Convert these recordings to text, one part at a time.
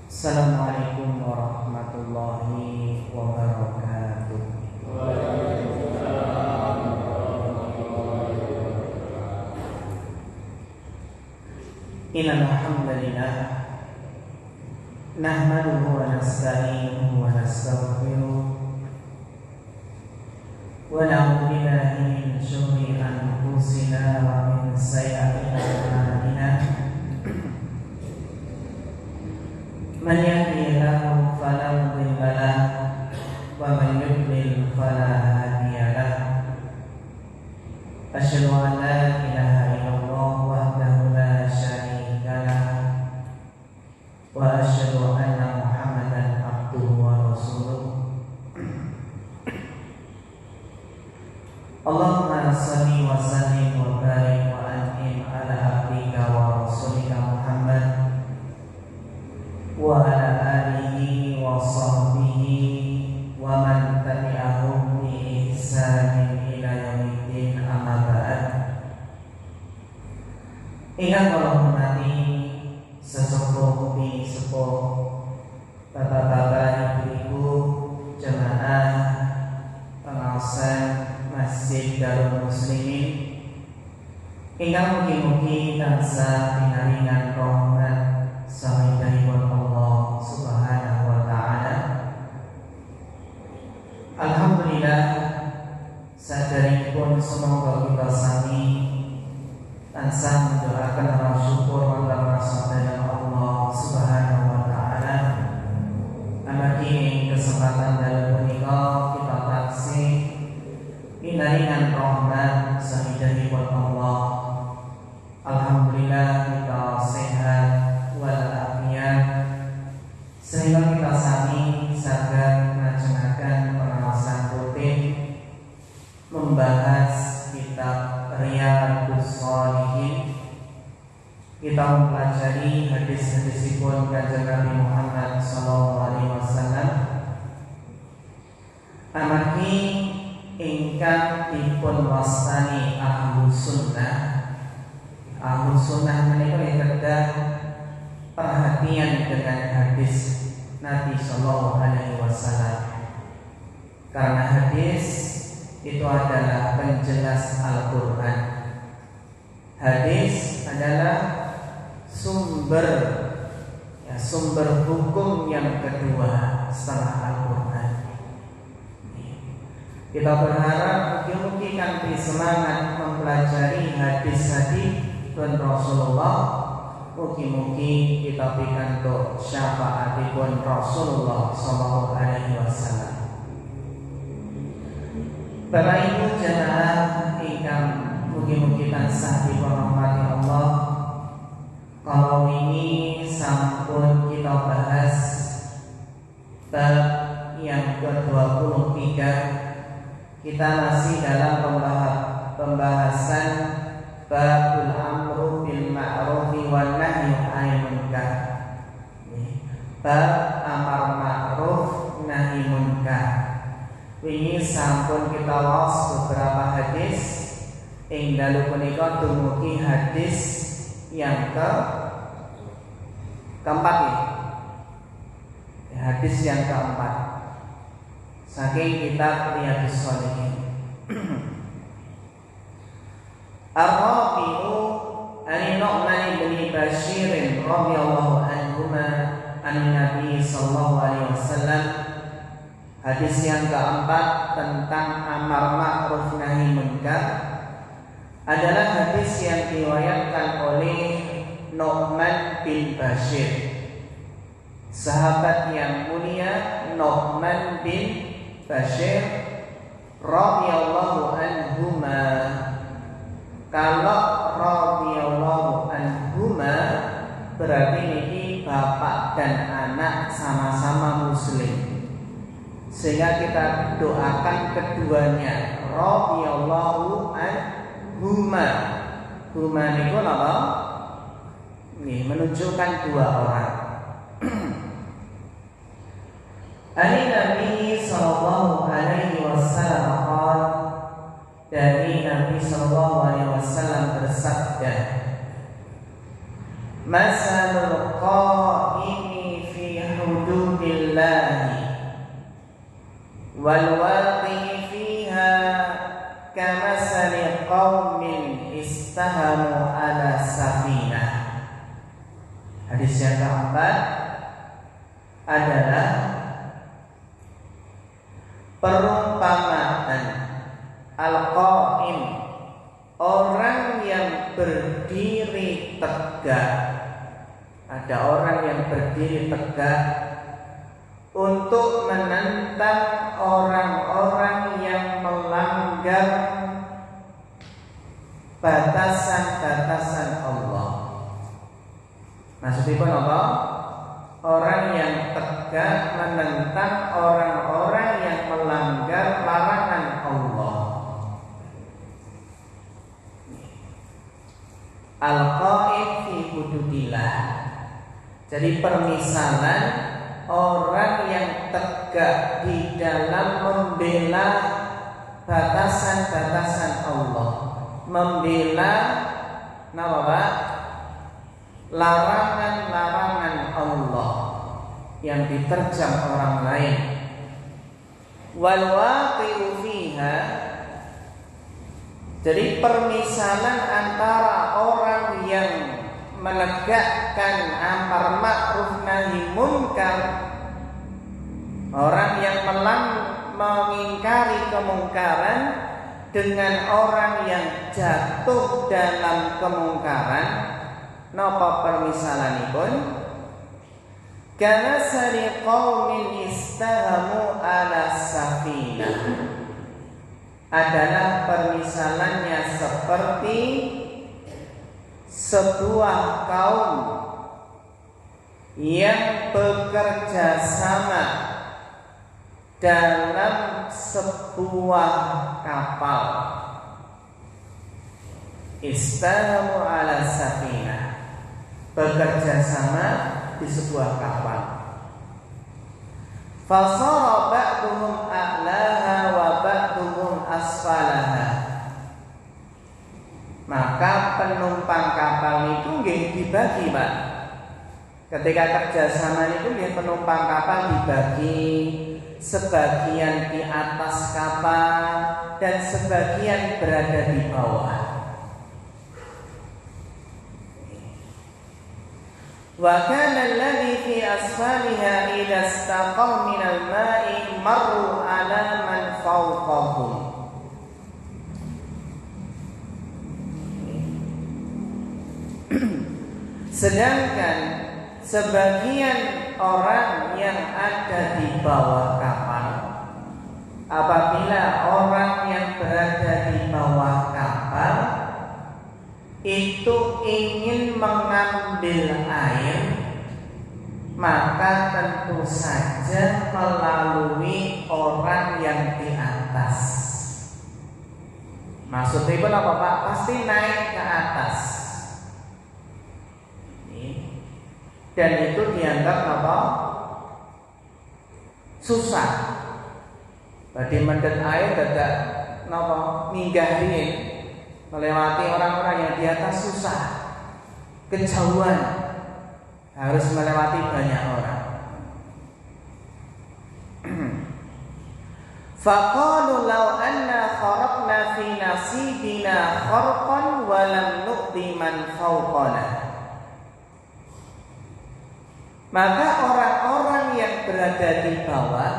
Assalamualaikum warahmatullahi wabarakatuh. Innal hamdalillah nahmaduhu wa nasta'inuhu wa nastaghfiruh wa na'udzu billahi min shururi anfusina wa min sayyi'ati a'malina. Man yahdihillahu fala mudilla lahu wa man yudlil fala hadiya lahu. Asyhadu an la ilaha illallah wahdahu la syarika lahu wa asyhadu anna Muhammadan abduhu wa rasuluh. Allahumma shalli wa sallim wa barik wa an'im ala abdika wa rasulika Muhammad wa ala alihi wa sahbihi wa man tabi'ahum bi ihsanin ila yaumiddin, amma ba'd. Ingkang kula hormati sesepuh bi sepuh bapak-bapak, ibu-ibu, jemaah pengawasan Masjid Darul Muslimin, ingkang mugi-mugi tansah pinaringan rahmat sahibipun Allah Subhanahu wa taala. Alhamdulillah, saderengipun semoga kita sami tansah mendoakan rasa syukur marang Rasulullah Allah Subhanahu wa taala. Amargi kesempatan dalam punika kita taksih pinaringan rahmat sahibipun Allah. Alhamdulillah kita sehat walafiat, sehingga kita sami saged nglajengaken pengawasan rutin membahas kitab Riyadhus Shalihin. Kita mempelajari hadis-hadisipun Kanjeng Nabi Muhammad sallallahu alaihi wasallam. Amargi ingkang dipun wastani Ahlus Sunnah. Ahlus Sunnah menika kedah perhatian dengan hadis Nabi Sallallahu Alaihi Wasallam, karena hadis itu adalah penjelas Al-Quran. Hadis adalah sumber hukum yang kedua setelah Al-Quran. Kita berharap mungkin kanthi semangat mempelajari hadis-hadis dan Rasulullah, mugi-mugi kita pikantuk syafaatipun Rasulullah sallallahu alaihi wasallam. Bapak Ibu jemaah ingkang mugi-mugi tansah dirahmati Allah, kalau ini sampun kita bahas bab yang ke-23. Kita masih dalam pembahasan babul amru bil ma'rufi wan nahyi 'anil munkar. Bab amar ma'ruf nahi munkar. Ini sampun kita waos beberapa hadis. Ing dalu punika dumugi hadis yang keempat ya. Hadis yang keempat saking kitab Riyadhus Shalihin. Ar-Rabi'u an Nu'man bin Bashir radhiyallahu anhuma an Nabi sallallahu alaihi wasallam. Hadis yang keempat tentang amar ma'ruf nahi munkar adalah hadis yang diriwayatkan oleh Nu'man bin Bashir, sahabat yang mulia Nu'man bin Bashir radhiyallahu anhuma. Kalau radhiyallahu anhuma berarti ini bapak dan anak sama-sama muslim, sehingga kita doakan keduanya radhiyallahu anhuma. Huma niku napa? Ini menunjukkan dua orang. Ani Nabi sallallahu alaihi wasallam qala, dari Nabi sallallahu alaihi wasallam bersabda, Masalul qaimi fi Hadis yang keempat adalah perumpamaan al-qaim, orang yang berdiri tegak. Ada orang yang berdiri tegak untuk menentang orang-orang yang melanggar batasan-batasan Allah. Maksudnya apa? Orang yang tegak menentang orang-orang yang melanggar larangan Allah. Al-qaim fi hududillah. Jadi permisalan orang yang tegak di dalam membela batasan-batasan Allah, membela larangan-larangan Allah yang diterjang orang lain. Wal waqi'u fiha, jadi permisalan antara orang yang menegakkan amar ma'ruf nahi munkar, orang yang mengingkari kemungkaran, dengan orang yang jatuh dalam kemungkaran. Napa permisalanipun? Kana sari qaumin istahamu ala safinah, adalah permisalannya seperti sebuah kaum yang bekerja sama dalam sebuah kapal. Istahamu ala safinah, bekerja sama di sebuah kapal. Fasara ba'duhum a'laha wa ba'duhum asfalaha, maka penumpang kapal itu dibagi, Pak. Ketika kerjasama itu penumpang kapal dibagi, sebagian di atas kapal dan sebagian berada di bawah. Wa kana alladhi fi asfaliha idza istaqaw min al-ma'i marru ala man fawqahum. Sedangkan sebagian orang yang ada di bawah kapal, apabila orang yang berada di bawah kapal itu ingin mengambil air, maka tentu saja melalui orang yang di atas. Maksudnya itu apa, Pak? Pasti naik ke atas. Dan itu dianggap apa? Susah. Badi mendet air dadak napa minggahin melewati orang-orang yang di atas susah. Kejauhan, harus melewati banyak orang. Faqalu law anna kharaqna fi nasibina kharqan wa lam nu'ti man fawqana. Maka orang-orang yang berada di bawah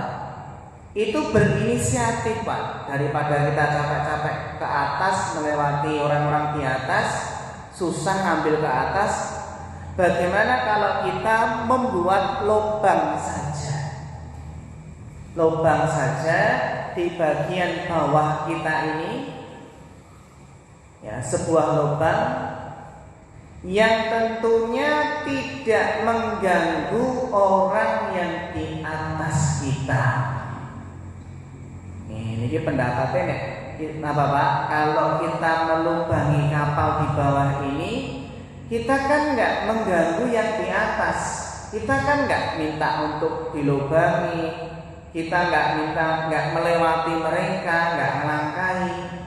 itu berinisiatif, Pak. Daripada kita capek-capek ke atas melewati orang-orang di atas, susah ngambil ke atas, bagaimana kalau kita membuat lubang saja di bagian bawah kita ini, ya, sebuah lubang yang tentunya tidak mengganggu orang yang di atas kita. Ini pendapatnya nih, apa Pak? Kalau kita melubangi kapal di bawah ini, kita kan nggak mengganggu yang di atas. Kita kan nggak minta untuk dilubangi, kita nggak melewati mereka, nggak melangkahi.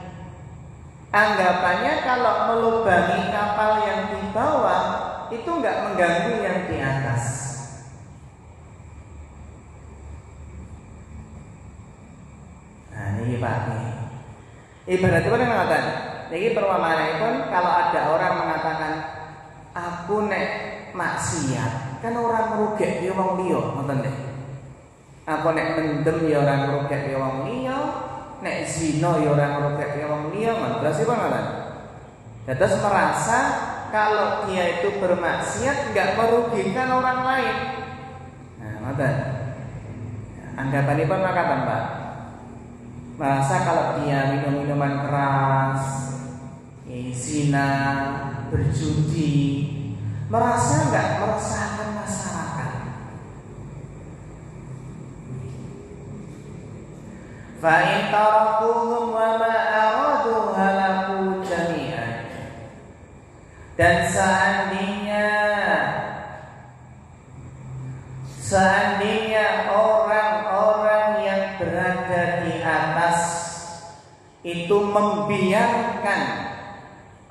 Anggapannya kalau melubangi kapal yang di bawah itu nggak mengganggu yang di atas. Nah ini Pak, ibarat itu kan mengatakan, ini perumpamaan pun kalau ada orang mengatakan aku nek maksiat kan ora ngrugekne wong liya, ngoten nggih. Apa nek mendem ya ora ngrugekne wong liya, nek zina ya ora ngrugekne wong liya, berarti apa ngoten? Terus merasa kalau dia itu bermaksiat enggak merugikan orang lain. Nah, ngoten. Anggapan pun makaten, Pak. Merasa kalau dia minum minuman keras, zina, berjudi, merasa enggak meresahkan masyarakat. Fa in tarakuhum wa ma aradu halaku jami'an. Dan seandainya orang-orang yang berada di atas itu membiarkan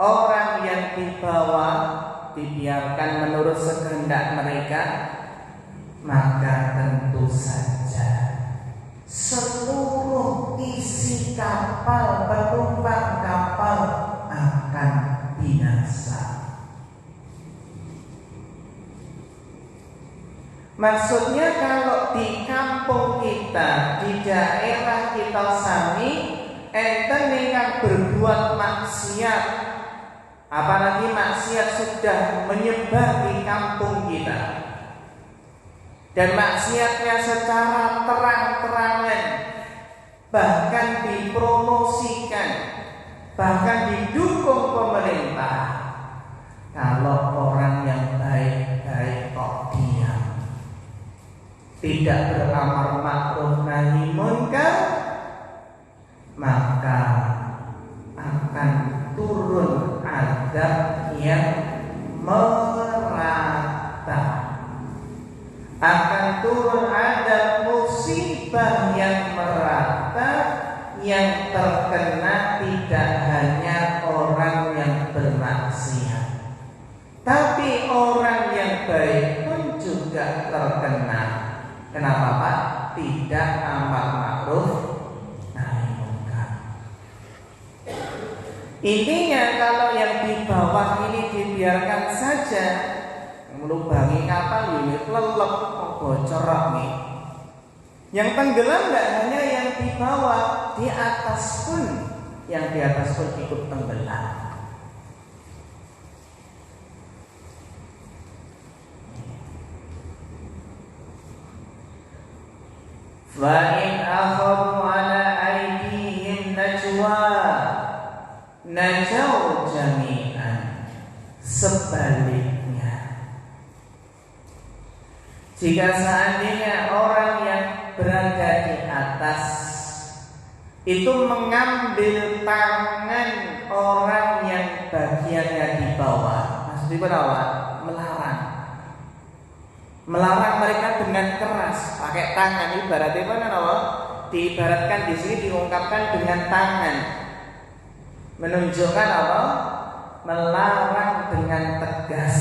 orang yang di bawah dibiarkan menurut kehendak mereka, maka tentu saja seluruh isi kapal, penumpang kapal akan binasa. Maksudnya kalau di kampung kita, di daerah kita sami, enten ingkang berbuat maksiat, apalagi maksiat sudah menyebar di kampung kita, dan maksiatnya secara terang-terangan, bahkan dipromosikan, bahkan didukung pemerintah. Kalau orang yang baik-baik kok diam, tidak beramar ma'ruf nahi munkar, maka akan turun azab yang merata, akan turun azab musibah yang merata, yang terkena tidak hanya orang yang bermaksiat, tapi orang yang baik pun juga terkena. Kenapa, Pak? Tidak amar ma'ruf nahi munkar. Intinya kalau yang di bawah ini dibiarkan saja, melubangi kapal ini lelep bocor nih. Yang tenggelam tidak hanya yang di bawah, di atas pun, yang di atas pun ikut tenggelam. Wa in akhadhu ala aydihim najwa najau jami'an. Sebaliknya, jika seandainya orang yang berada di atas itu mengambil tangan orang yang bagiannya di bawah, maksudnya apa? Melarang mereka dengan keras, pakai tangan. Ibaratnya apa? Diibaratkan di sini, diungkapkan dengan tangan, menunjukkan apa? Melarang dengan tegas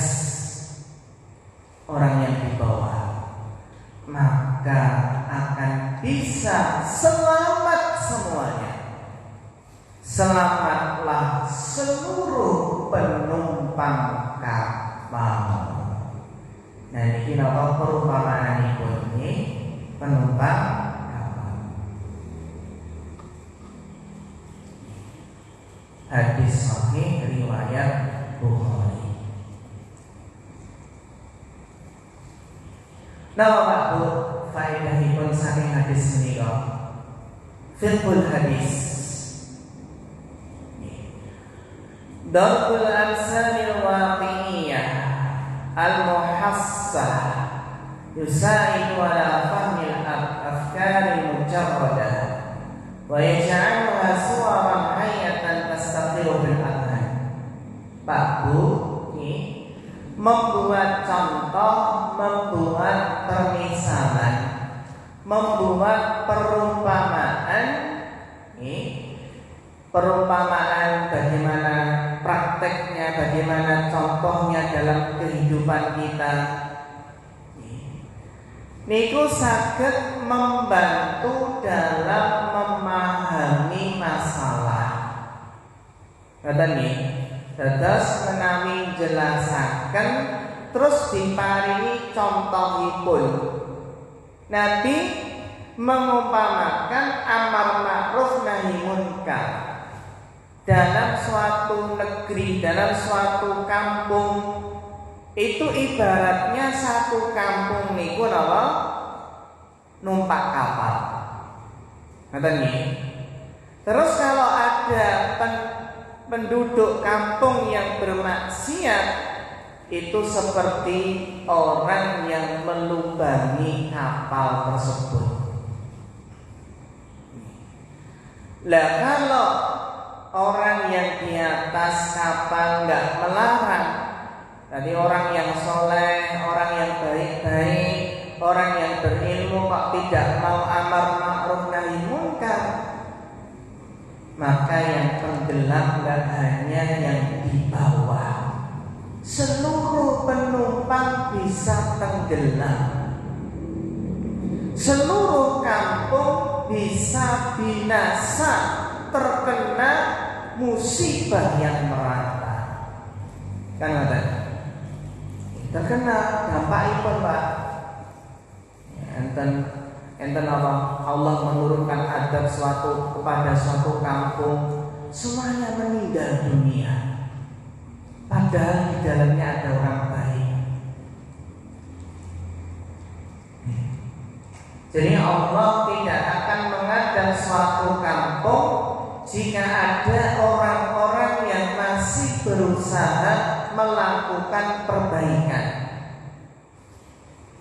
orang yang di bawah, maka akan bisa selamat semuanya. Selamatlah seluruh penumpang kapal. Nah, ini apa perumpamaan ini penumpang kapal. Hadis sahih riwayat Bukhari. Nah, Pak Bu, faedahipun saking hadis menika. Fiqhul hadis. Darbul amsalil waqi'iyah al-muhassah yusaidu ala fahmil afkari mujarradah wa yaj'aluha suwaran hayatan tastaqiru bil adhan. Pak Bu, ini membuat contoh, membuat permisalan, membuat perumpamaan. Ini perumpamaan bagaimana prakteknya, bagaimana contohnya dalam kehidupan kita. Niku saged membantu dalam memahami masalah. Kata nih, terus menawi jelasaken terus diparingi contohipun. Nabi mengumpamakan amar ma'ruf nahi munkar dalam suatu negeri, dalam suatu kampung. Itu ibaratnya satu kampung niku napa? Numpak kapal. Ngoten nggih. Terus kalau ada penduduk kampung yang bermaksiat, itu seperti orang yang melubangi kapal tersebut. Lah kalau orang yang di atas kapal nggak melarang, jadi orang yang soleh, orang yang baik-baik, orang yang berilmu kok tidak mau amar ma'ruf nahi munkar, maka yang tenggelam nggak hanya yang di bawah, seluruh penumpang bisa tenggelam, seluruh kampung bisa binasa, terkena musibah yang merata. Kan ada terkena dampakipun, Pak. Enten apa? Allah menurunkan adab kepada suatu kampung, semuanya meninggal dunia. Padahal di dalamnya ada orang baik. Jadi Allah tidak akan mengadab suatu kampung jika ada orang-orang yang masih berusaha melakukan perbaikan.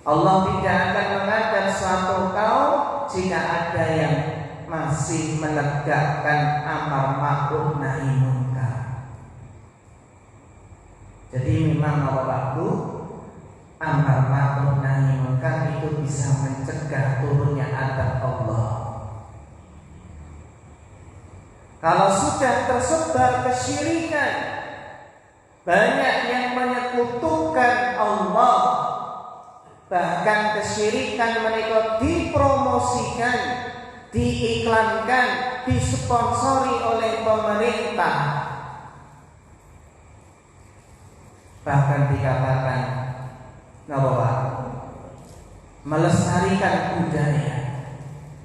Allah tidak akan mengadab suatu kaum jika ada yang masih menegakkan amar ma'ruf nahi munkar. Jadi memang Bapak Bu, amar ma'ruf nahi munkar itu bisa mencegah turunnya adab Allah. Kalau sudah tersebar kesyirikan, banyak yang menyekutukan Allah, bahkan kesyirikan mereka dipromosikan, diiklankan, disponsori oleh pemerintah, bahkan dikatakan Pak, melestarikan budaya,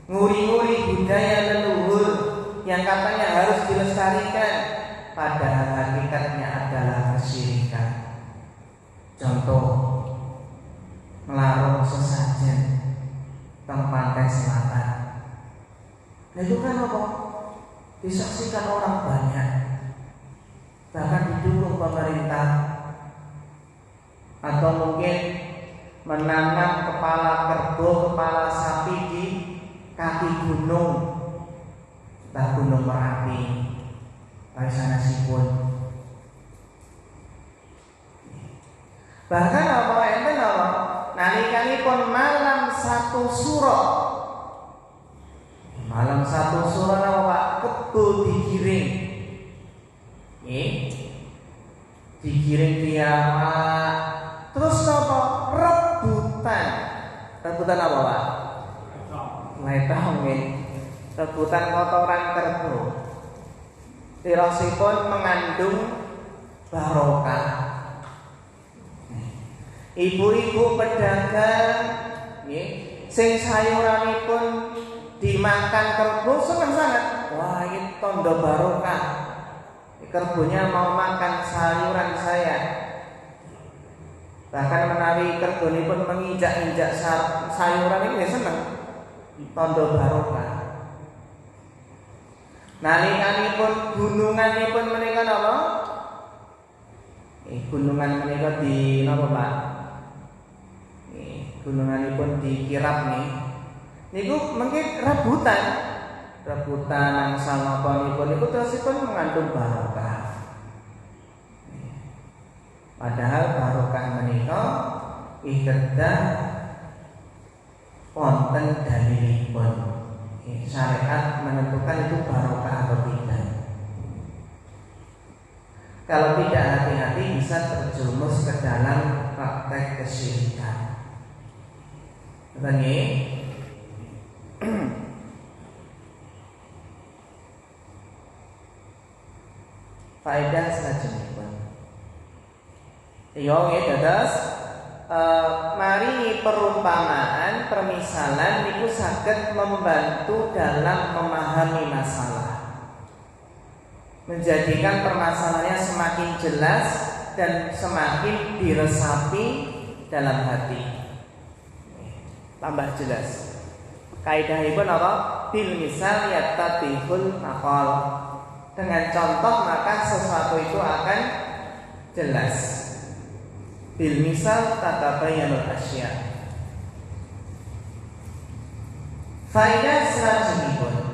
nguri-nguri budaya leluhur yang katanya harus dilestarikan, padahal hakikatnya adalah kesyirikan. Contoh, melarung sesajen teng pantai selatan. Nah itu kan apa? Disaksikan orang banyak, bahkan didukung pemerintah. Atau mungkin menanam kepala kerbau, kepala sapi di kaki gunung, entah gunung Merapi, sanesipun. Bahkan apa enten apa? Nalikanipun malam satu suro, apa Pak? Kebo digiring, digiring kiamat. Terus apa? Rebutan apa Pak? Letong nggih. Rebutan kotoran kerbau. Tirosipun mengandung barokah. Ibu-ibu pedagang nggih, sing sayuranipun dimakan kerbau seneng sangat. Wah, ini tondo barokah. Kerbunya mau makan sayuran saya. Bahkan menawi kerbonipun menginjak-injak sayuran ini seneng, tondo barokah. Nalikanipun gununganipun menika napa? Gunungan menika di napa Pak? Gununganipun dikirap nih. Niku mungkin rebutan angsal napa-nipun niku terusipun mengandung barokah. Padahal barokah menika kedah wonten dalilipun. Syariat menentukan itu barokah atau tidak. Kalau tidak hati-hati bisa terjerumus ke dalam praktek kesyirikan. Betul nggih? Faedah selanjutnya. Yo nggih dados mari perumpamaan, permisalan niku saged membantu dalam memahami masalah, menjadikan permasalahannya semakin jelas dan semakin diresapi dalam hati, tambah jelas. Kaidahipun apa? Bil misal yattadihul maqal. Dengan contoh maka sesuatu itu akan jelas. Bil misal tatabayyanul asya. Faedah selanjutnya,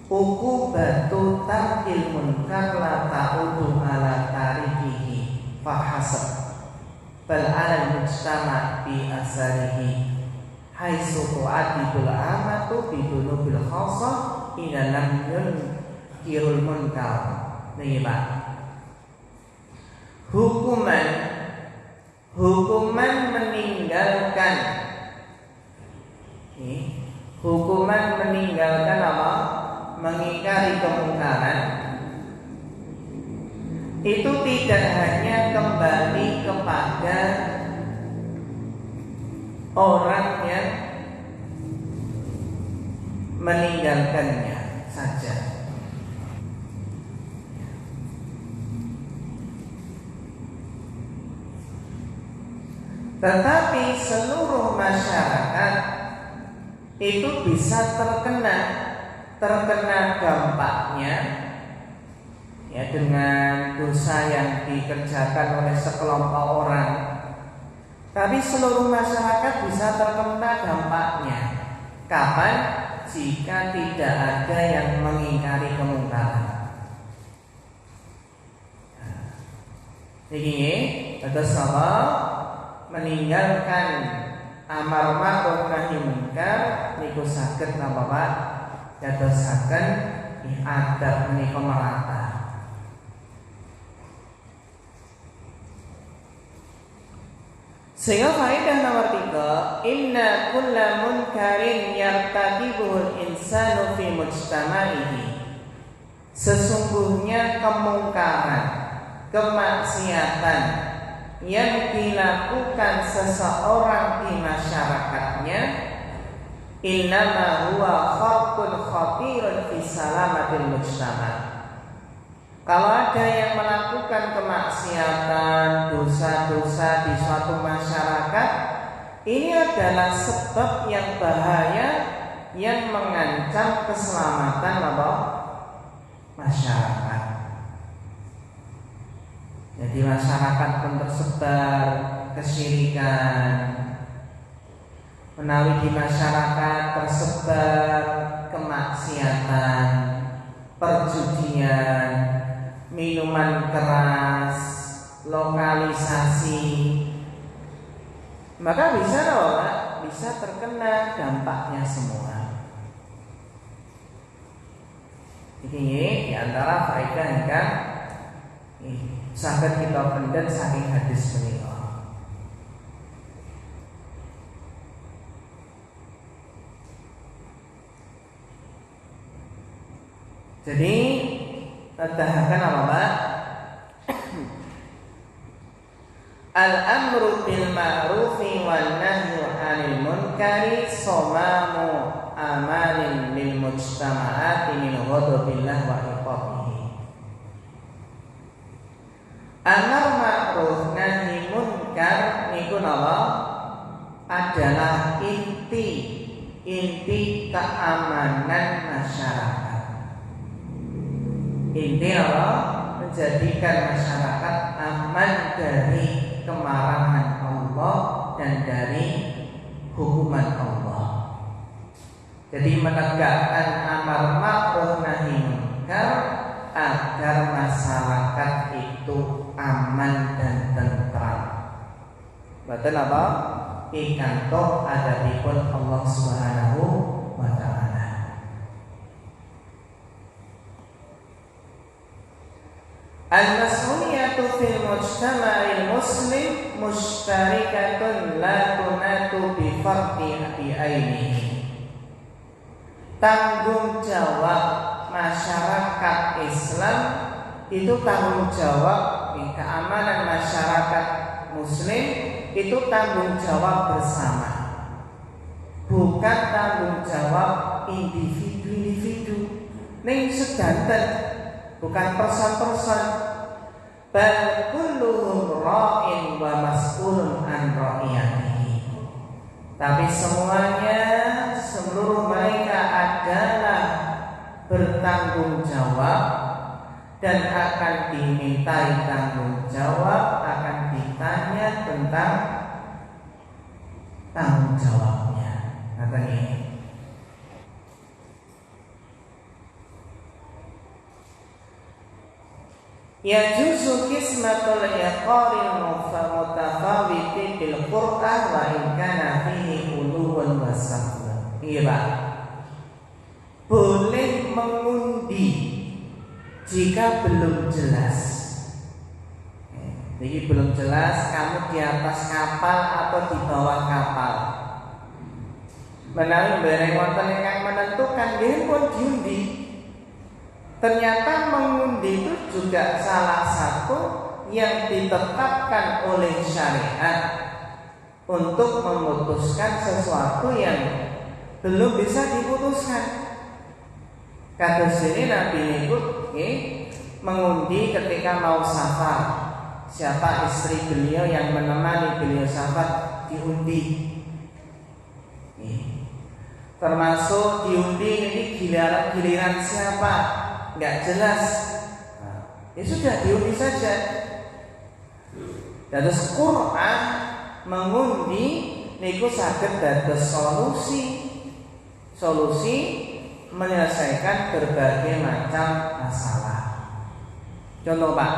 uqubatu tarkil munkar la ta'udu ala tarikihi fahasab bal ala mujtama' bi asarihi haitsu tu'adibul amatu bi dunubil khassah ila lam yunkirul munkar. Nih Pak, hukuman meninggalkan apa? Mengingkari kemungkaran itu tidak hanya kembali kepada orang yang meninggalkannya saja, tetapi seluruh masyarakat itu bisa terkena dampaknya, ya, dengan dosa yang dikerjakan oleh sekelompok orang. Tapi seluruh masyarakat bisa terkena dampaknya. Kapan? Jika tidak ada yang mengingkari kemungkaran. Ini terus apa? Meninggalkan amar ma'ruf nahi munkar niku saged napa Pak? Dadosaken adab menika merata. Sehingga faedah nomor 3, inna kulla munkarin yartakibuhul insanu fi mujtama'ihi. Sesungguhnya kemungkaran, kemaksiatan yang dilakukan seseorang di masyarakatnya, innama huwa kharqun khatirun fi salamatil mujtama'. Kalau ada yang melakukan kemaksiatan, dosa-dosa di suatu masyarakat, ini adalah sebab yang bahaya yang mengancam keselamatan apa? Masyarakat. Jadi masyarakat pun tersebar kesyirikan, menawi di masyarakat tersebar kemaksiatan, perjudian, minuman keras, lokalisasi, maka bisa terkena dampaknya semua. Ini diantara faedah yang sangat kita pendek saking hadis menika. Jadi tahakan apa Pak? Al-amru bil ma'rufi wan nahyu 'anil munkari samamu amalin lil mujtama'ati min ghadabillah wa iqabihi. Amar ma'ruf nahi munkar niku napa? Adalah inti keamanan masyarakat. Inti apa? Menjadikan masyarakat aman dari kemarahan Allah dan dari hukuman Allah. Jadi menegakkan amar ma'ruf nahi munkar agar masyarakat itu aman dan tentram. Betul apa? Ikanto adabipun Allah Subhanahu wa ta'ala. Al-mas'uliyatu fil mujtama'il muslim mushtarikatun la tunatu bi fardi ainihi. Tanggung jawab masyarakat Islam itu tanggung jawab keamanan masyarakat muslim itu tanggung jawab bersama, bukan tanggung jawab individu-individu. Ning sedanten, bukan person-person. Bal kulluhum ra'in wa mas'ulun an ra'iyatihi. Tapi semuanya, seluruh mereka adalah bertanggung jawab dan akan dimintai tanggung jawab, akan ditanya tentang tanggung jawabnya. Kata ini. Yajuzu qismatul iqaril mutafawiti bil Qur'an wa in kana fihi uluwun wa safwa. Iya Pak. Boleh mengundi jika belum jelas. Jadi belum jelas kamu di atas kapal atau di bawah kapal. Menawi bareng wonten ingkang menentukan nggih pun diundi. Ternyata mengundi itu juga salah satu yang ditetapkan oleh syariat untuk memutuskan sesuatu yang belum bisa diputuskan. Kados ini Nabi itu mengundi ketika mau safar. Siapa istri beliau yang menemani beliau safar diundi. Termasuk diundi ini giliran siapa? Nggak jelas. Ya sudah diundi saja. Dados Quran mengundi niku saged dados solusi menyelesaikan berbagai macam masalah. Contoh Pak,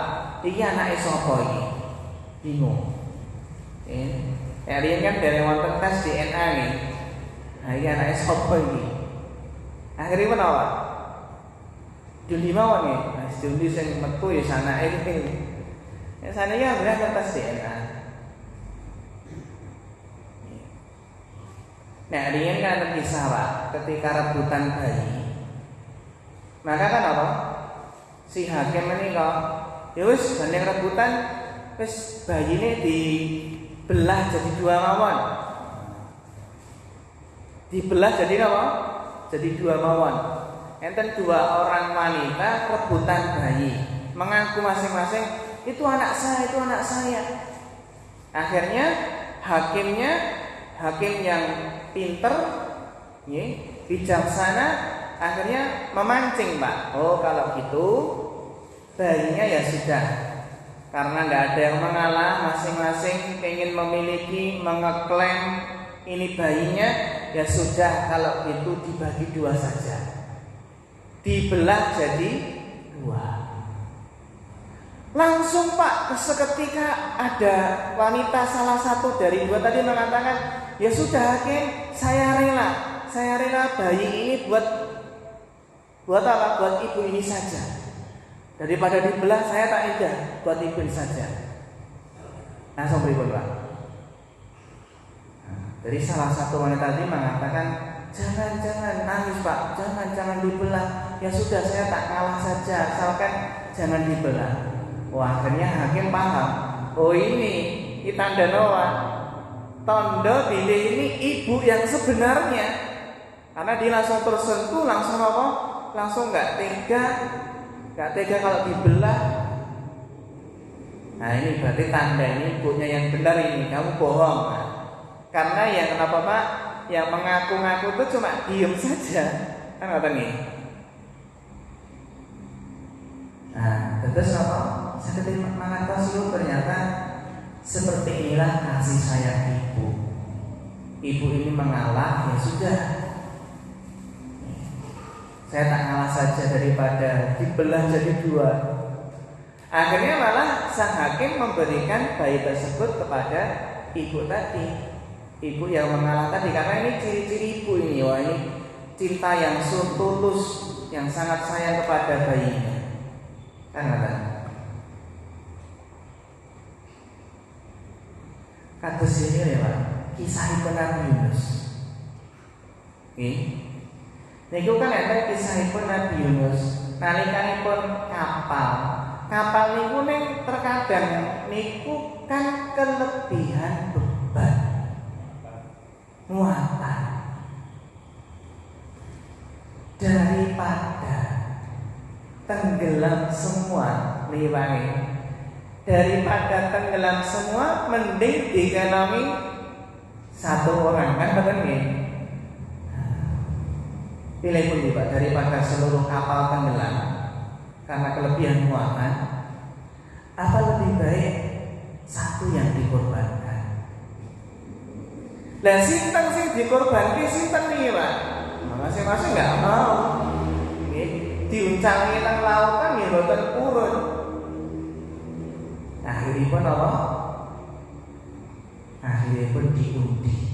iki anake sapa iki? Bingung. Hari ini kan dari wonten tes DNA nih. Nah, iki anake sapa iki? Akhirnya menapa? Diundi mawon nggih. Mas diundi sing metu ya sanake iki. Ya sanake ya bener tes DNA. Nah, riyen kan ada kisah Pak, ketika rebutan bayi. Maka kan apa? Si hakim menika, ya wis banding rebutan, wis bayine dibelah jadi dua mawon. Dibelah jadi apa? Jadi dua mawon. Enten dua orang wanita rebutan bayi, mengaku masing-masing itu anak saya, itu anak saya. Akhirnya hakim yang pinter, bijaksana, akhirnya memancing Pak. Oh kalau gitu bayinya ya sudah, karena nggak ada yang mengalah, masing-masing ingin memiliki, mengeklaim ini bayinya, ya sudah kalau gitu dibagi dua saja. Dibelah jadi dua. Langsung Pak, seketika ada wanita salah satu dari dua tadi mengatakan, ya sudah hakim, saya rela bayi ini buat apa? Buat ibu ini saja. Daripada dibelah saya tak indah, buat ibu ini saja. Langsung berikut Pak. Jadi salah satu wanita tadi mengatakan, jangan nangis Pak, jangan dibelah. Ya sudah saya tak kalah saja, asalkan jangan dibelah. Wah, akhirnya hakim paham. Oh ini tanda Noah. Tondo bilih ini ibu yang sebenarnya. Karena dia langsung tersentuh, langsung apa? Langsung nggak tega kalau dibelah. Nah ini berarti tanda ini ibunya yang benar ini, kamu bohong. Nah, karena yang kenapa Pak? Yang mengaku-ngaku itu cuma diem saja, kan kata nih. Nah, terus apa? Saya ketika mengatakan ternyata seperti inilah kasih sayang ibu. Ibu ini mengalah, ya sudah. Saya tak ngalah saja daripada dibelah jadi dua. Akhirnya malah sang hakim memberikan bayi tersebut kepada ibu tadi. Ibu yang mengalah tadi, karena ini ciri-ciri ibu ini. Wah ini cinta yang tulus, yang sangat sayang kepada bayinya. Kan ada. Kados ini ya Pak, kisahipun Nabi Yunus. Niku kan ada kisahipun Nabi Yunus. Nalikanipun kapal niku ning terkadang niku kan kelebihan beban muatan daripada tenggelam semua liwangi. Daripada tenggelam semua mending dikelongi satu orang, kan betul nggih? Pilih pun Pak, daripada seluruh kapal tenggelam karena kelebihan muatan, apa lebih baik satu yang dikorbankan? Lah sinten sing dikorbanke sinten iki Pak? Masing-masing nggak mau. Diuncangi nang lautan ya boten purun. Akhiripun apa? Akhiripun diundi.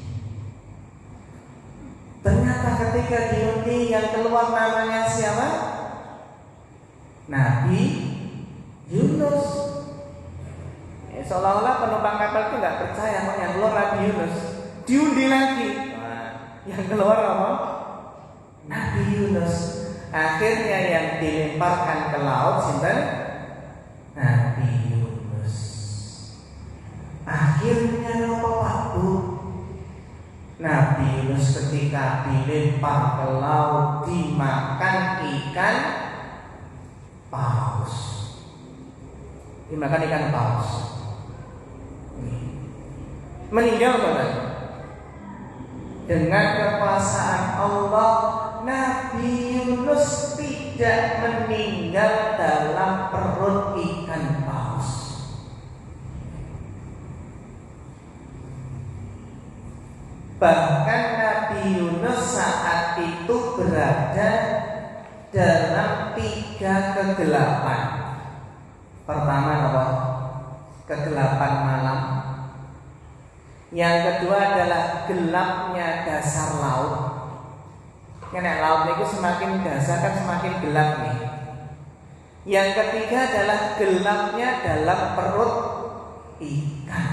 Ternyata ketika diundi yang keluar namanya siapa? Nabi Yunus. Seolah-olah penumpang kapal itu nggak percaya kok yang keluar Nabi Yunus. Diundi lagi. Nah, yang keluar apa? Nabi Yunus. Akhirnya yang dilemparkan ke laut sinten? Nabi Yunus. Akhirnya apa waktu Nabi Yunus ketika dilempar ke laut dimakan ikan paus. Dimakan ikan paus. Meninggal bukan? Dengan kekuasaan Allah, Nabi Yunus tidak meninggal dalam perut ikan paus. Bahkan Nabi Yunus saat itu berada dalam 3 kegelapan. Pertama apa? Kegelapan malam. Yang kedua adalah gelapnya dasar laut. Karena laut itu semakin dasar kan semakin gelap nih. Yang ketiga adalah gelapnya dalam perut ikan.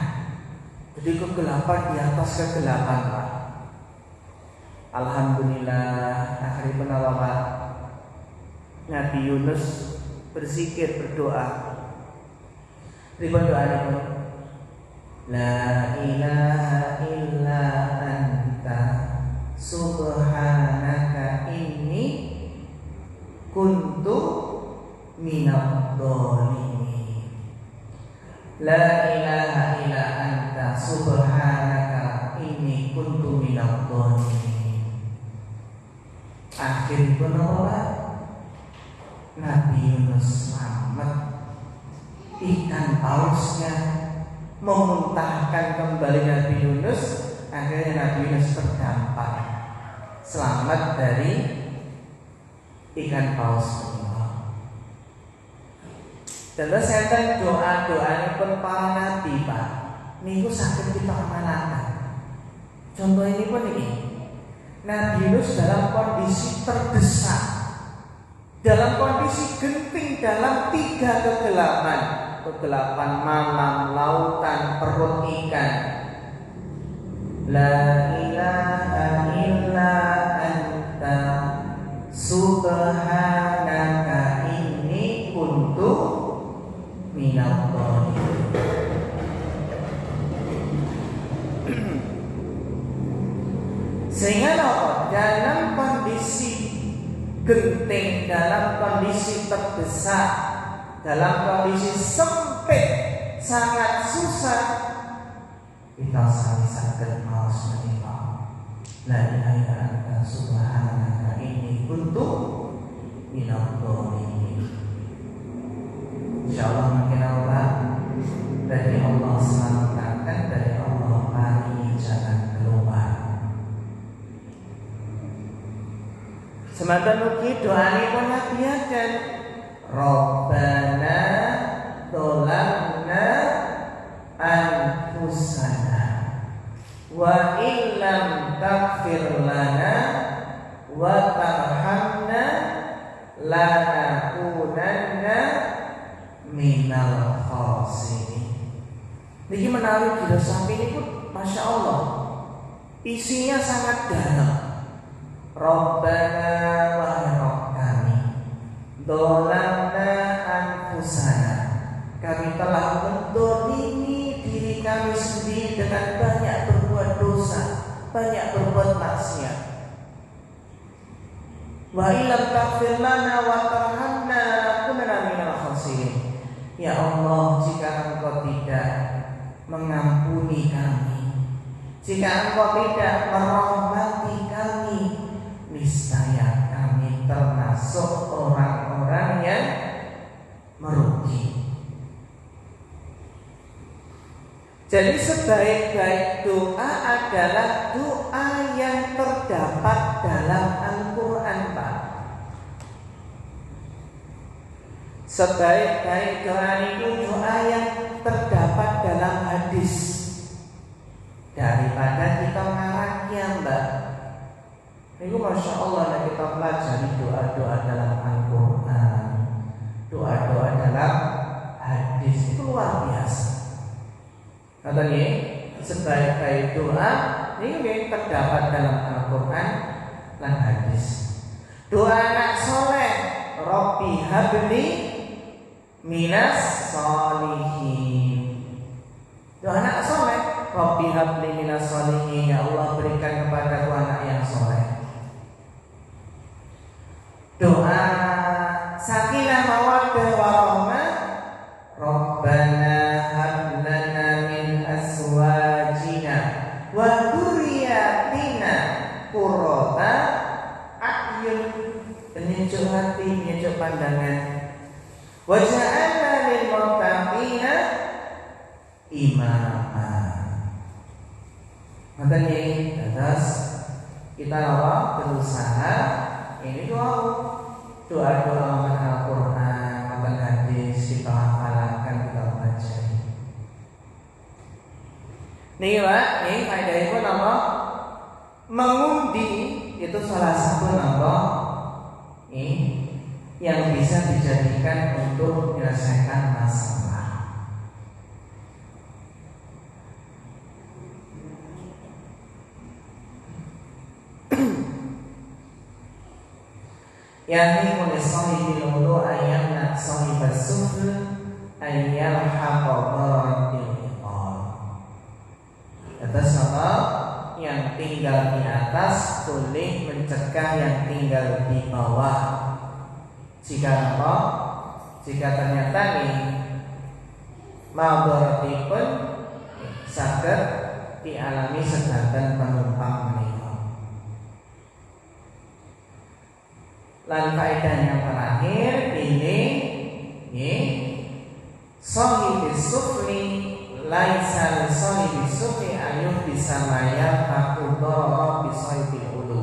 Jadi kegelapan di atas kegelapan Pak. Alhamdulillah akhirnya Pak Nabi Yunus berzikir berdoa. Ribon doa ini La ilaha illa anta subhanaka inni kuntu minadh dhalimin. La ilaha illa anta subhanaka inni kuntu minadh dhalimin. Akhiripun apa? Nabi Yunus selamat. Ikan pausnya memuntahkan kembali Nabi Yunus. Akhirnya Nabi Yunus terdampar selamat dari ikan paus ini. Dan saya doa-doa pun para nabi Pak niku saged kita amanaken. Contoh ini pun ini Nabi Yunus dalam kondisi terdesak, dalam kondisi genting, dalam 3 kegelapan. Kegelapan malam, lautan, perut ikan. La ilaha illa anta subhanaka inni kuntu minadh dhalimin. Sehingga dalam kondisi genting, dalam kondisi terdesak, dalam kondisi sempit, sangat susah, kita saged maos menika la ilaha illa anta subhanaka inni kuntu minadh dhalimin. Insyaallah makin Allah dari Allah selamatkan, dari Allah paringi jalan keluar. Semanten ugi doanipun Nabi Adam. Rabbana dzalamna anfusana wa illam taghfir lana wa tarhamna lanakunanna minal khasirin. Niki menawi filosofi ini pun Masya Allah isinya sangat dalam. Rabbana wahai Rabb kami, dzalamna anfusana, kami telah mendolimi diri kami sendiri dengan banyak berbuat dosa, banyak berbuat maksiat. Wa illam taghfir lana wa tarhamna lanakunanna minal khasirin. Ya Allah, jika Engkau tidak mengampuni kami, jika Engkau tidak merahmati kami, niscaya kami termasuk orang-orang yang merugi. Jadi sebaik-baik doa adalah doa yang terdapat dalam Al-Quran, Pak. Sebaik-baik doa itu doa yang terdapat dalam hadis, daripada kita ngarang Mbak. Itu Masya Allah, kita pelajari doa-doa dalam Al-Quran, doa-doa dalam hadis, itu luar biasa. Katanya sebaik-baik doa ini terdapat dalam Al-Quran dan hadis. Doa anak soleh, Rabbi habli minas solihin. Doa anak soleh, Rabbi habli minas solihin. Ya Allah, berikan kepada anak yang soleh. Doa sakinah mawaddah warahmah, Rabbana hablana min azwajina wa dzurriyyatina qurrata a'yun, penyejuk hati, penyejuk pandangan. Waj'alna lil muttaqina imama. Makanya terus kita berusaha ini doa-doa Al-Quran, makan hadis, kita hafalkan, kita baca. Nih Pak, ini faedah itu apa? Mengundi itu salah satu apa? Ini yang bisa dijadikan untuk menyelesaikan masalah. Yani oleh sahibil wudu ayam nak sahibas sufl ayyal haqabatil iqal. Atas apa? Yang tinggal di atas boleh mencegah yang tinggal di bawah. Jika apa? Jika ternyata nih madaratipun saged dialami sedanten penumpang menika. Dan faedah yang terakhir ini sahibis sufli laisa li sahibis sufli ayuh bisa maya fakudara bisahibil ulu.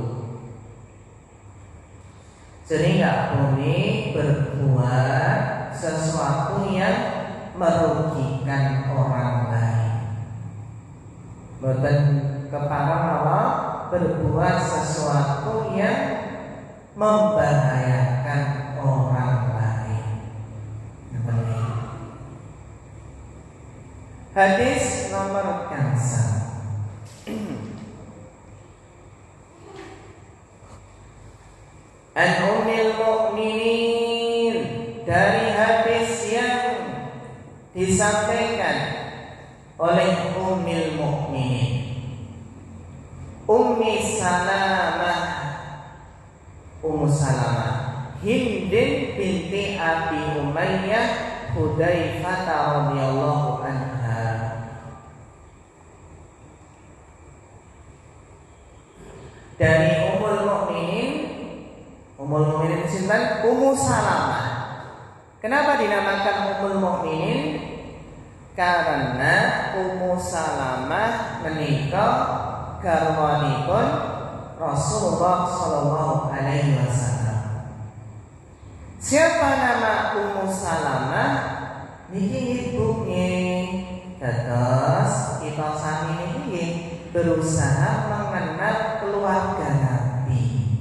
Jadi nggak boleh berbuat sesuatu yang merugikan orang lain. Boten keparang Allah berbuat sesuatu yang membahayakan orang lain. Hadis nomor kansa. An Ummul Mukminin, dari hadis yang disampaikan oleh Ummul Mukminin Ummi Salamah, Ummu Salamah Hindin binti Abi Umayyah Hudzaifah radhiyallahu anha. Dari Ummul Mukminin sinten? Ummu Salamah. Kenapa dinamakan Ummul Mukminin? Karena Ummu Salamah menika garwanipun Rasulullah Sallallahu Alaihi Wasallam. Siapa nama Ummu Salamah? Niki ibunya. Terus kita sami niki berusaha mengenal keluarga Nabi,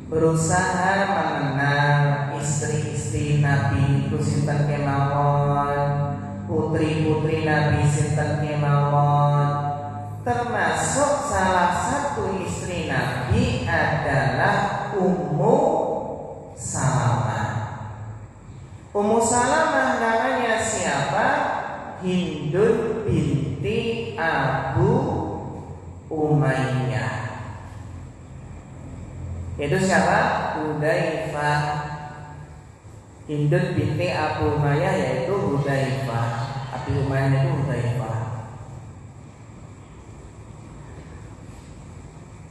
berusaha mengenal istri-istri Nabi itu sinten kemawon, putri-putri Nabi sinten kemawon. Termasuk salah satu istri Nabi adalah Ummu Salamah. Ummu Salamah namanya siapa? Hindun Umayyah. Itu siapa? Hudzaifah. Hindun binti Abu Umayyah yaitu Hudzaifah. Abu Umayyah itu Hudzaifah.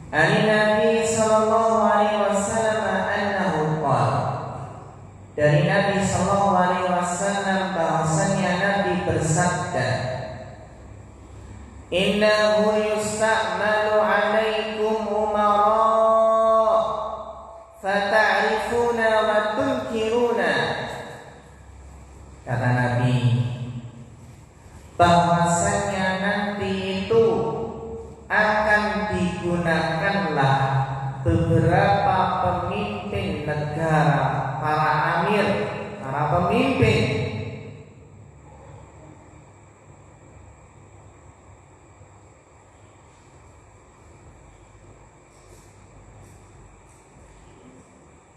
Ani Nabi sallallahu alaihi wasallam annahu qala. Dari Nabi sallallahu alaihi wasallam bahwasanya Nabi bersabda, innahu yusta'malu 'alaikum umara fata'rifuna wa tunkiruna. Kata Nabi, bahwasanya nanti itu akan digunakanlah beberapa pemimpin negara, para amir, para pemimpin.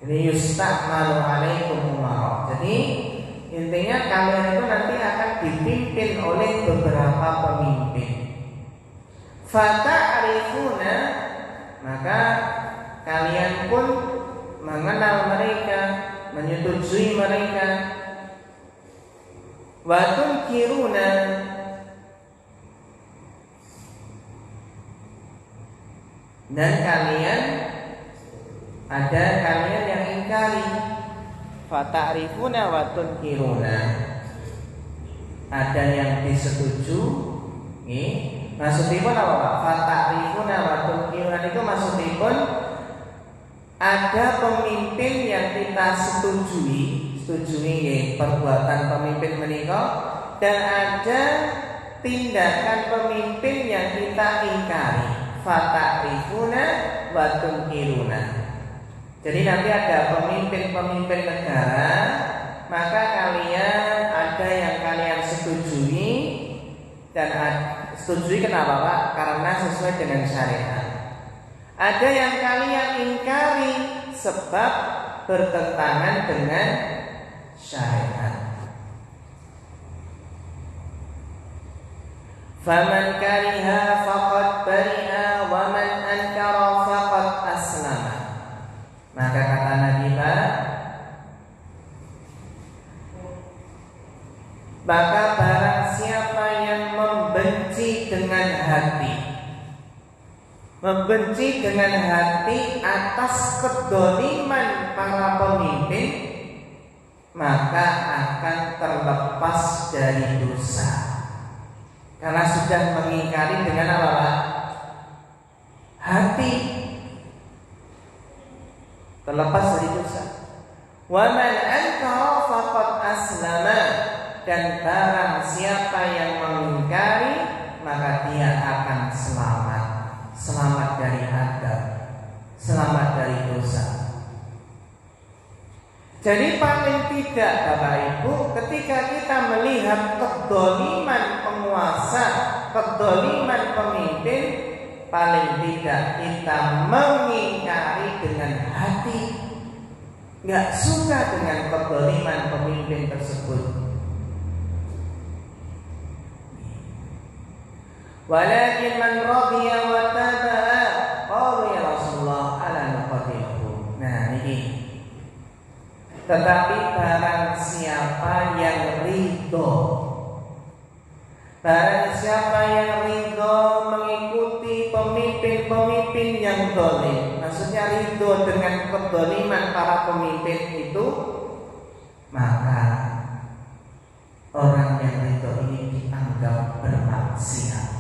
Ini yusta'malu 'alaikum umara. Jadi intinya kalian itu nanti akan dipimpin oleh beberapa pemimpin. Fata'rifuna, maka kalian pun mengenal mereka, menyetujui mereka. Wa tunkiruna, dan kalian yang ingkari. Fata'rifuna wa tunkiruna, ada yang disetujui. Maksudipun apa Pak? Fata'rifuna wa tunkiruna itu maksudipun ada pemimpin yang kita setujui perbuatan pemimpin menika, dan ada tindakan pemimpin yang kita ingkari. Fata'rifuna wa tunkiruna. Jadi nanti ada pemimpin-pemimpin negara, maka kalian ada yang kalian setujui, dan setujui kenapa Pak? Karena sesuai dengan syariat. Ada yang kalian ingkari sebab bertentangan dengan syariat. Faman kariha faqad bari'a wa man ankara faqad aslama. Maka kata Nabi Pak, maka barang siapa yang membenci dengan hati atas kedoliman para pemimpin, maka akan terlepas dari dosa, karena sudah mengingkari dengan apa Pak? Hati, terlepas dari dosa. Wa man ankara faqad aslama, dan barang siapa yang mengingkari, maka dia akan selamat dari adab, selamat dari dosa. Jadi paling tidak Bapak Ibu, ketika kita melihat kedoliman penguasa, kedoliman pemimpin, paling tidak kita mengingkari dengan hati, nggak suka dengan kedoliman pemimpin tersebut. Walakin man radiya wa taba'a qalu ya Rasulullah ala nuqatiluhu. Nah ini. Tetapi barang siapa yang ridho, mengikuti pemimpin-pemimpin yang zalim, maksudnya ridho dengan kezaliman para pemimpin itu, maka orang yang ridho ini dianggap bermaksiat.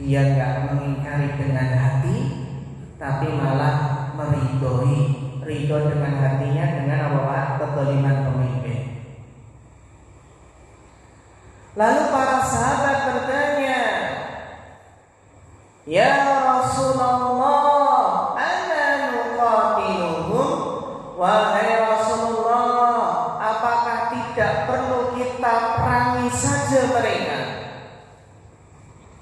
Dia enggak mengingkari dengan hati, tapi malah meridhoi. Ridho dengan hatinya dengan apa? Kezaliman pemimpin. Lalu para sahabat bertanya, ya Rasulullah, ana nuqatiluhum? Wahai Rasulullah, apakah tidak perlu kita perangi saja mereka?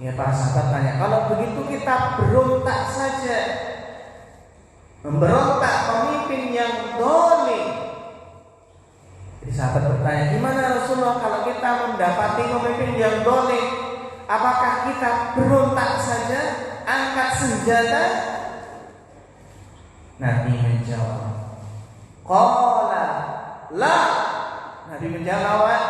Ya para sahabat tanya, kalau begitu kita berontak saja, memberontak pemimpin yang zalim. Jadi sahabat bertanya, gimana Rasulullah kalau kita mendapati pemimpin yang zalim, apakah kita berontak saja, angkat senjata? Nabi menjawab, qala la. Nabi menjawab,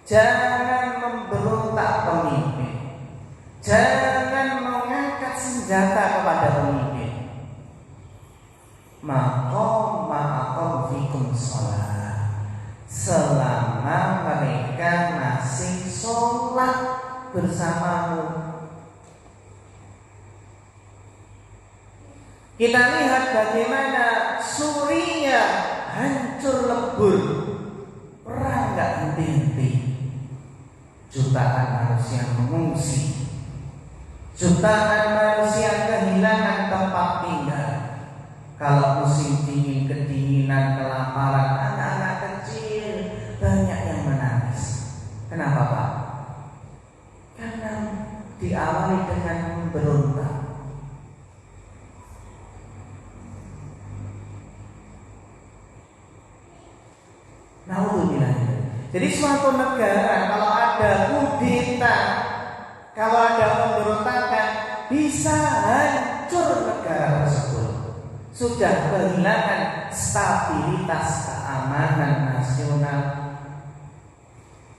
jangan memberontak pemimpin, jangan mengangkat senjata kepada pemimpin. Maqam fikum sholat, selama mereka masih sholat bersamamu. Kita lihat bagaimana Suriah hancur lebur, perang gak henti-henti, jutaan manusia mengungsi, jutaan manusia kehilangan tempat tinggal. Kalau musim dingin, kedinginan, kelaparan, anak-anak kecil banyak yang menangis. Kenapa Pak? Karena diawali dengan memberontak. Jadi suatu negara kalau ada kudeta, kalau ada pemberontakan, bisa hancur negara tersebut. Sudah kehilangan stabilitas keamanan nasional.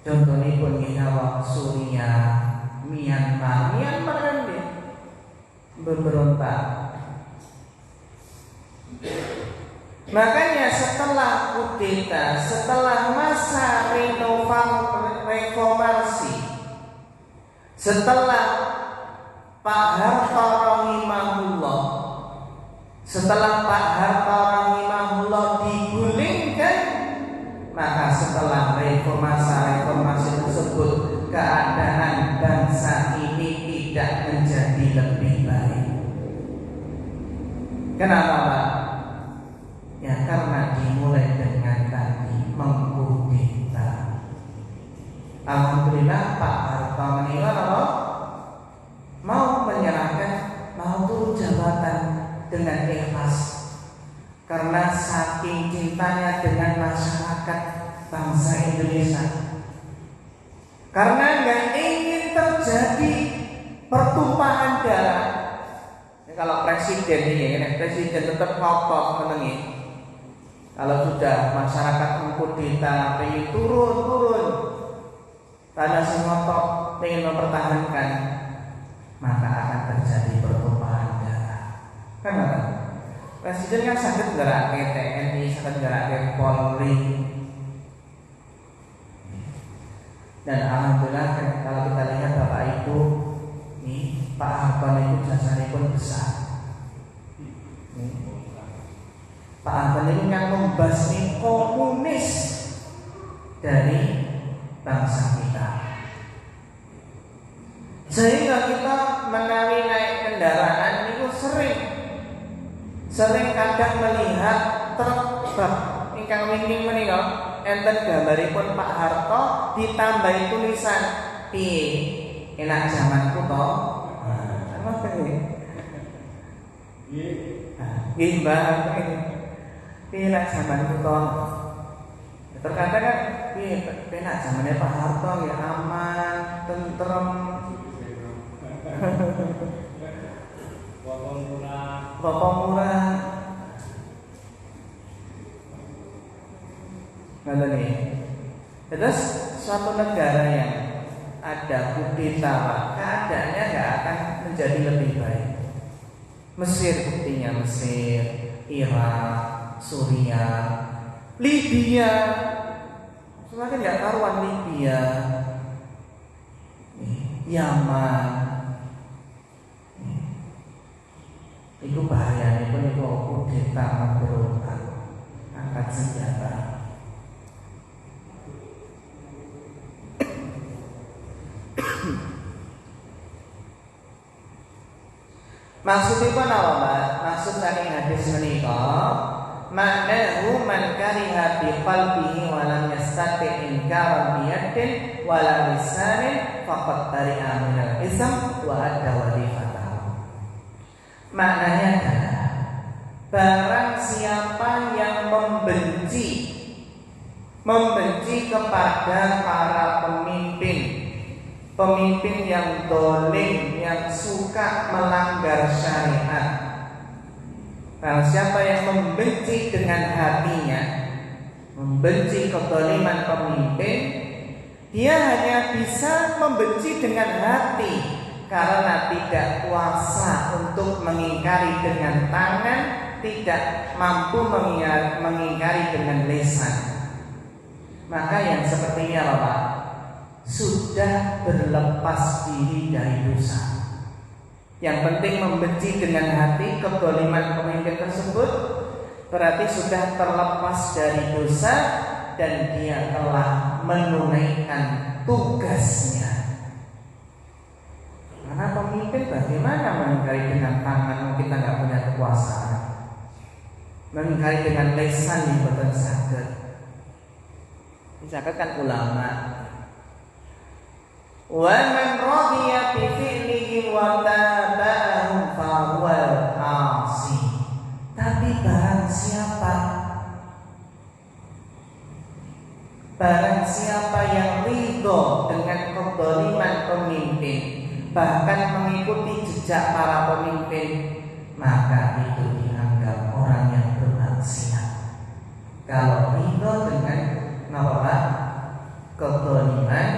Contohnya pun kita Suriah, Myanmar kan berberontak. Makanya setelah kudeta, setelah masa reformasi, setelah Pak Harto rahimahullah, setelah Pak Harto rahimahullah digulingkan, maka setelah reformasi tersebut, keadaan bangsa ini tidak menjadi lebih baik. Kenapa Pak? Ya karena dimulai dengan tadi mengkudeta. Alhamdulillah Pak Harto menilai mau menyerahkan, mau turun jabatan dengan ikhlas, karena saking cintanya dengan masyarakat bangsa Indonesia, karena nggak ingin terjadi pertumpahan darah. Ya, kalau presiden ini, presiden tetap ngotot menengi. Kalau sudah masyarakat mengkudeta, pengen turun, karena si ngotot pengen mempertahankan, maka akan terjadi pertumpahan darah. Kenapa? Presiden kan sakit gerak ke TNI, sakit gerak ke Polri. Dan alhamdulillah kalau kita lihat Bapak Ibu, nih Pak Harto itu jasanya pun besar. Pak Harto ini kan membasmi komunis dari bangsa kita, sehingga kita menawi naik kendaraan itu sering kadang melihat truk bak ingkang wingking menika enten gambaripun Pak Harto ditambahi tulisan piye enak zamanku to. Apa iki? Nggih Mbak. Piye enak zamanku to. Terkadang kan piye enak zamannya Pak Harto ya aman, tentrem. Bapak murah. Nggak nih. Terus suatu negara yang ada kudeta, keadaannya nggak akan menjadi lebih baik. Mesir buktinya, Mesir, Irak, Suriah, Libya, semakin nggak karuan Libya, Yaman. Itu bahayanya pun itu kudeta memberontak, angkat senjata. Maksudnya apa Mbak? Maksud dari hadis menika, ma'nahu man kariha bi qalbihi wa lam yastati inkaran bi yadin wa la lisanin faqad tari'a min al-ism wa adda wadifatahu. Maknanya adalah barang siapa yang membenci kepada para pemimpin yang dolim, yang suka melanggar syariat. Karena siapa yang membenci dengan hatinya, membenci kedoliman pemimpin, dia hanya bisa membenci dengan hati karena tidak kuasa untuk mengingkari dengan tangan, tidak mampu mengingkari dengan lisan. Maka yang seperti ini apa Pak? Sudah berlepas diri dari dosa. Yang penting membenci dengan hati kedoliman pemimpin tersebut, berarti sudah terlepas dari dosa dan dia telah menunaikan tugasnya. Karena pemimpin bagaimana mengingkari dengan tangan, kita nggak punya kekuasaan. Mengingkari dengan lisan yang betul sakit. Misalkan kan ulama. Wa man radiya bi fi'lihi wa tabahu fa huwal 'asi. Tapi barang siapa yang ridho dengan kedoliman pemimpin, bahkan mengikuti jejak para pemimpin, maka itu dianggap orang yang bermaksiat. Kalau ridho dengan kedoliman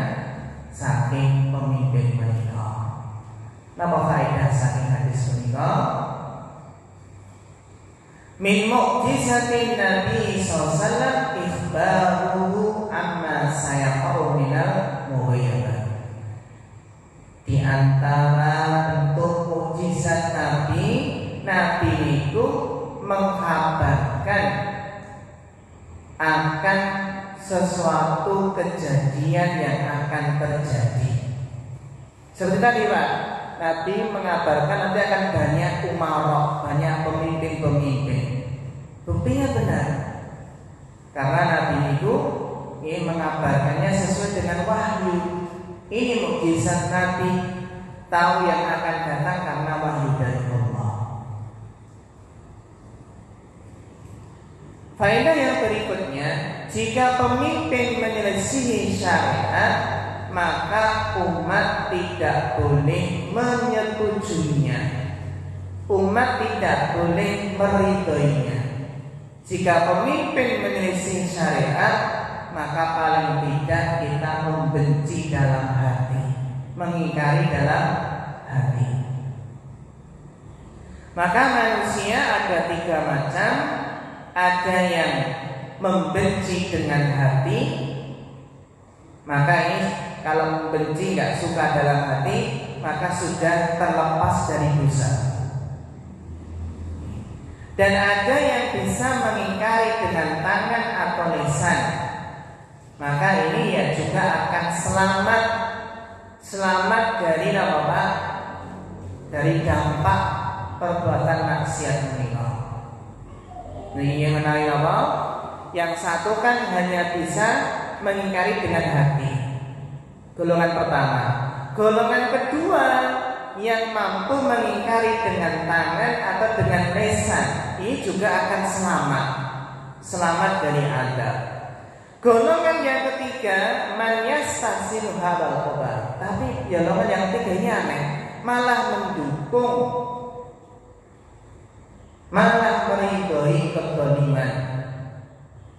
saking pemimpin mereka. Napa faedah saking hadis menika? Min mu'jizatin Nabi sallallahu alaihi wasallam ikhbaruhu amma sayaqau minal mughayyabat. Di antara bentuk mukjizat Nabi itu mengkabarkan akan sesuatu kejadian yang akan terjadi. Seperti tadi Pak, Nabi mengabarkan nanti akan banyak umarok, banyak pemimpin-pemimpin. Buktinya benar, karena Nabi itu ini mengabarkannya sesuai dengan wahyu. Ini mukjizat Nabi, tahu yang akan datang karena wahyu dari Allah. Faedah yang berikutnya, jika pemimpin menyelisihi syariat, maka umat tidak boleh menyetujuinya. Umat tidak boleh meridhoinya. Jika pemimpin menyelisih syariat, maka paling tidak kita membenci dalam hati, mengingkari dalam hati. Maka manusia ada 3 macam. Ada yang membenci dengan hati, maka ini kalau membenci nggak suka dalam hati, maka sudah terlepas dari dosa. Dan ada yang bisa mengingkari dengan tangan atau lisan, maka ini ya juga akan selamat dari apa? Dari dampak perbuatan maksiat mereka. Ini yang menarik apa? Yang satu kan hanya bisa mengingkari dengan hati, golongan pertama. Golongan kedua yang mampu mengingkari dengan tangan atau dengan lisan, ini juga akan selamat dari azab. Golongan yang ketiga, man yastasilu hadzal khabar. Tapi golongan yang ketiga ini aneh, malah mendukung, malah meridhoi kezaliman.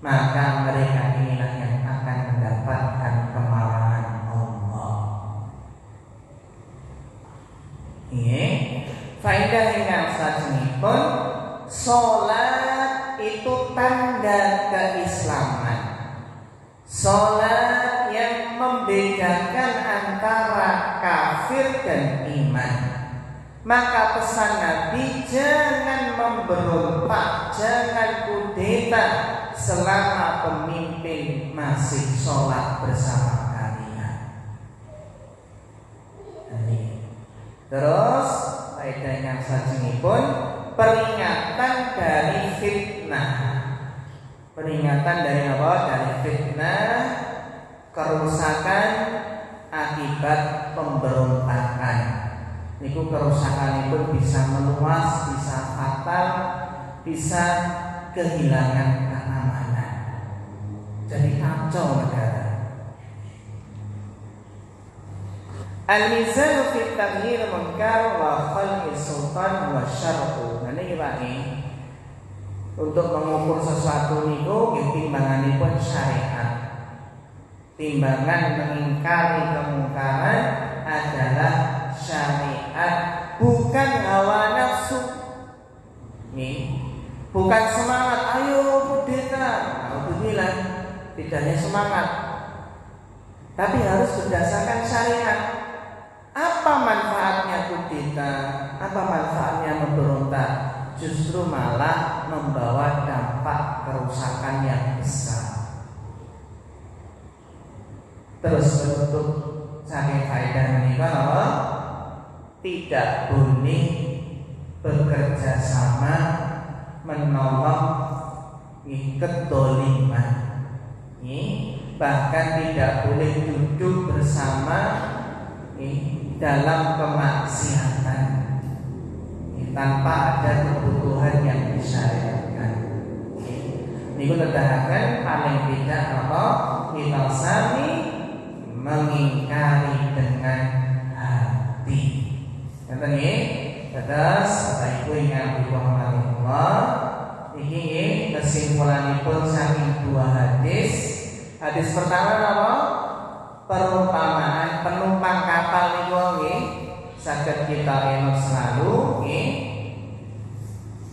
Maka mereka inilah yang akan mendapatkan kemarahan Allah. Ini faedah yang selanjutnya, salat itu tanda keislaman. Salat yang membedakan antara kafir dan iman. Maka pesan Nabi, jangan memberontak, jangan kudeta selama pemimpin masih sholat bersama kalian. Terus faedah yang selanjutnya pun peringatan dari fitnah. Peringatan dari apa? Dari fitnah, kerusakan akibat pemberontakan. Niku kerusakan itu bisa meluas, bisa fatal, bisa kehilangan keamanan. Jadi kacau negara. Al-mizan fi taghyir munkar wa khalqi sultan wa syar'u. Nah niki Pak untuk mengukur sesuatu niku timbanganipun syariat. Timbangan mengingkari kemungkaran adalah syariat, bukan hawa nafsu. Nih, bukan semangat ayo kudeta. Alhamdulillah, tidak hanya semangat, tapi harus berdasarkan syariat. Apa manfaatnya kudeta? Apa manfaatnya memberontak? Justru malah membawa dampak kerusakan yang besar. Terus bentuk saking faedah menika apa? Tidak boleh bekerja sama menolong kedoliman. Bahkan tidak boleh duduk bersama dalam kemaksiatan tanpa ada kebutuhan yang disyariatkan. Niku nedahaken paling tidak apa? Kita sami mengingkari dengan hati. Ngoten nggih. Terus Bapak Ibu ingkang dirahmati Allah, iki kesimpulanipun saking dua hadis. Hadis pertama apa? Perumpamaan penumpang kapal niku nggih saged kita enos selalu nggih.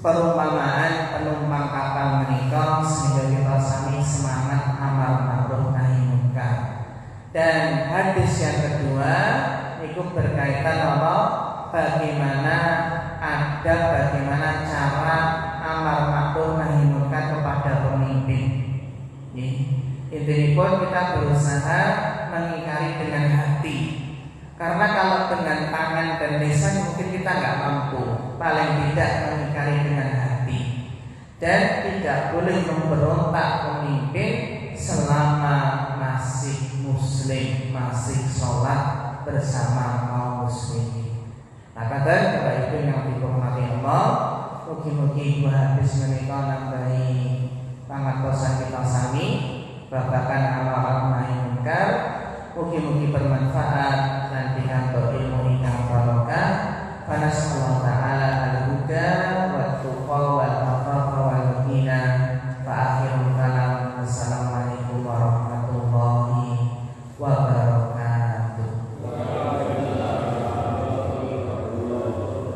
Perumpamaan penumpang kapal menika sehingga kita sami semangat amal ma'ruf nahi munkar. Dan hadis yang kedua itu berkaitan apa? Bagaimana cara amar ma'ruf nahi munkar kepada pemimpin. Intinya kita berusaha mengingkari dengan hati. Karena kalau dengan tangan dan lisan mungkin kita nggak mampu. Paling tidak mengingkari dengan hati. Dan tidak boleh memberontak pemimpin selama masih muslim, masih sholat bersama kaum muslimin. Nah kata Bapak Ibu yang dihormati Allah, mugi-mugi dua hadis menika nambahi pangertosan kita sami babagan amal nahi munkar. Mugi-mugi bermanfaat